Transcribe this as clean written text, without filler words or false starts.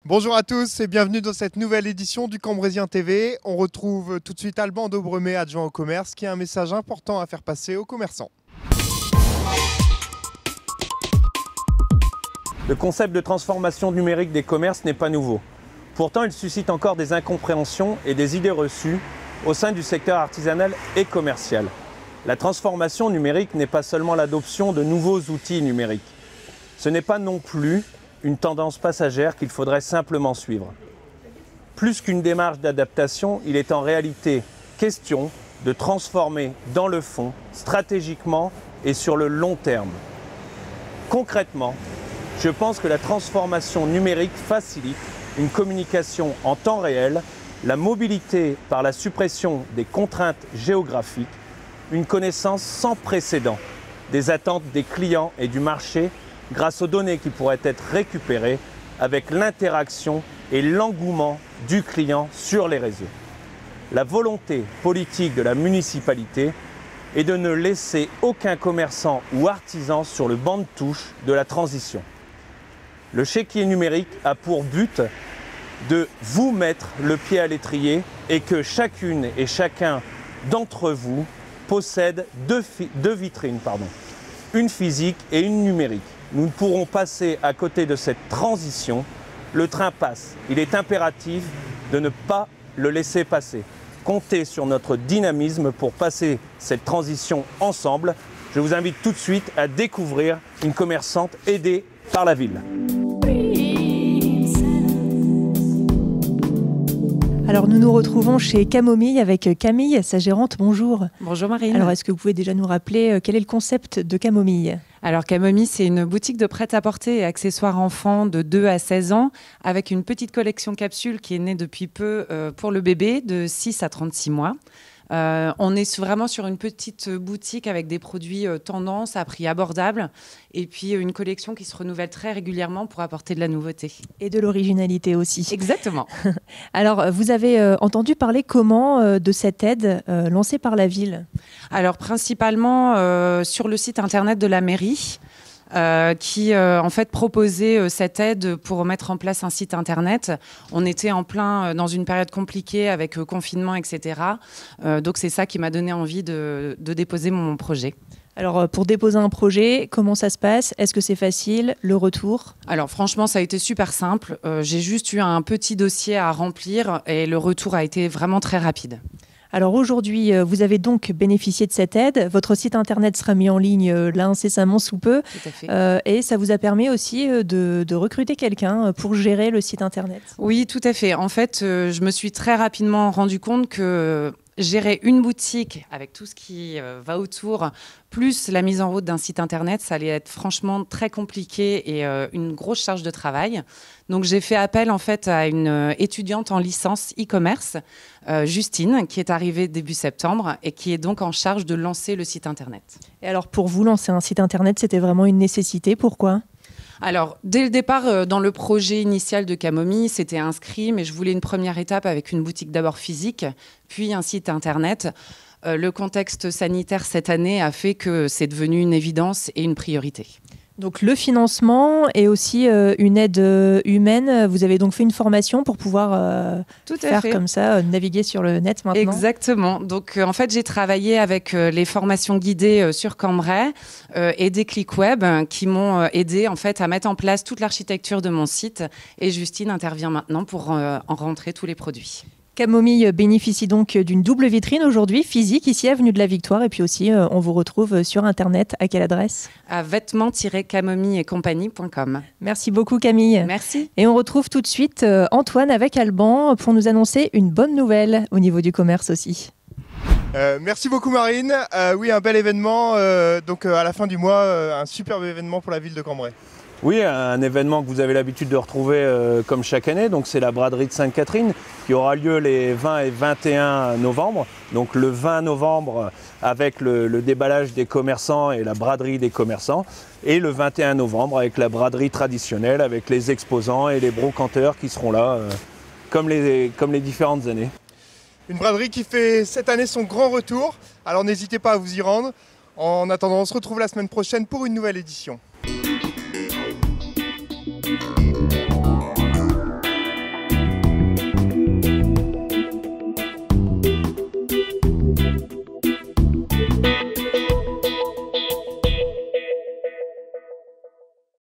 Bonjour à tous et bienvenue dans cette nouvelle édition du Cambrésien TV. On retrouve tout de suite Alban Daubremé, adjoint au commerce, qui a un message important à faire passer aux commerçants. Le concept de transformation numérique des commerces n'est pas nouveau. Pourtant, il suscite encore des incompréhensions et des idées reçues au sein du secteur artisanal et commercial. La transformation numérique n'est pas seulement l'adoption de nouveaux outils numériques. Ce n'est pas non plus une tendance passagère qu'il faudrait simplement suivre. Plus qu'une démarche d'adaptation, il est en réalité question de transformer dans le fond, stratégiquement et sur le long terme. Concrètement, je pense que la transformation numérique facilite une communication en temps réel, la mobilité par la suppression des contraintes géographiques, une connaissance sans précédent des attentes des clients et du marché grâce aux données qui pourraient être récupérées avec l'interaction et l'engouement du client sur les réseaux. La volonté politique de la municipalité est de ne laisser aucun commerçant ou artisan sur le banc de touche de la transition. Le chéquier numérique a pour but de vous mettre le pied à l'étrier et que chacune et chacun d'entre vous possède deux vitrines, une physique et une numérique. Nous ne pourrons passer à côté de cette transition. Le train passe. Il est impératif de ne pas le laisser passer. Comptez sur notre dynamisme pour passer cette transition ensemble. Je vous invite tout de suite à découvrir une commerçante aidée par la ville. Alors nous nous retrouvons chez Camomille avec Camille, sa gérante. Bonjour. Bonjour Marine. Alors est-ce que vous pouvez déjà nous rappeler quel est le concept de Camomille ? Alors Camomille, c'est une boutique de prêt-à-porter et accessoires enfants de 2 à 16 ans avec une petite collection capsule qui est née depuis peu pour le bébé de 6 à 36 mois. On est vraiment sur une petite boutique avec des produits tendance à prix abordable et puis une collection qui se renouvelle très régulièrement pour apporter de la nouveauté. Et de l'originalité aussi. Exactement. Alors, vous avez entendu parler comment de cette aide lancée par la ville ? Alors, principalement sur le site internet de la mairie. Qui en fait proposait cette aide pour mettre en place un site internet. On était en plein dans une période compliquée avec confinement, etc. Donc c'est ça qui m'a donné envie de déposer mon projet. Alors, pour déposer un projet, comment ça se passe ? Est-ce que c'est facile ? Le retour ? Alors, franchement, ça a été super simple. J'ai juste eu un petit dossier à remplir et le retour a été vraiment très rapide. Alors aujourd'hui, vous avez donc bénéficié de cette aide. Votre site internet sera mis en ligne là incessamment sous peu. Tout à fait. Et ça vous a permis aussi de recruter quelqu'un pour gérer le site internet. Oui, tout à fait. En fait, je me suis très rapidement rendu compte que gérer une boutique avec tout ce qui va autour, plus la mise en route d'un site internet, ça allait être franchement très compliqué et une grosse charge de travail. Donc j'ai fait appel en fait à une étudiante en licence e-commerce, Justine, qui est arrivée début septembre et qui est donc en charge de lancer le site internet. Et alors pour vous, lancer un site internet, c'était vraiment une nécessité. Pourquoi ? Alors, dès le départ, dans le projet initial de Camomille, c'était inscrit, mais je voulais une première étape avec une boutique d'abord physique, puis un site internet. Le contexte sanitaire cette année a fait que c'est devenu une évidence et une priorité. Donc le financement et aussi une aide humaine. Vous avez donc fait une formation pour pouvoir faire comme ça, naviguer sur le net maintenant. Exactement. Donc en fait, j'ai travaillé avec les formations guidées sur Cambrai et des clics web qui m'ont aidé en fait à mettre en place toute l'architecture de mon site. Et Justine intervient maintenant pour en rentrer tous les produits. Camomille bénéficie donc d'une double vitrine aujourd'hui, physique, ici avenue de la Victoire. Et puis aussi, on vous retrouve sur Internet. À quelle adresse ? À vêtements-camomilleetcompagnie.com. Merci beaucoup Camille. Merci. Et on retrouve tout de suite Antoine avec Alban pour nous annoncer une bonne nouvelle au niveau du commerce aussi. Merci beaucoup Marine. Oui, un bel événement. Donc à la fin du mois, un superbe événement pour la ville de Cambrai. Oui, un événement que vous avez l'habitude de retrouver comme chaque année, donc c'est la braderie de Sainte-Catherine qui aura lieu les 20 et 21 novembre. Donc le 20 novembre avec le déballage des commerçants et la braderie des commerçants, et le 21 novembre avec la braderie traditionnelle avec les exposants et les brocanteurs qui seront là comme les différentes années. Une braderie qui fait cette année son grand retour, alors n'hésitez pas à vous y rendre. En attendant, on se retrouve la semaine prochaine pour une nouvelle édition.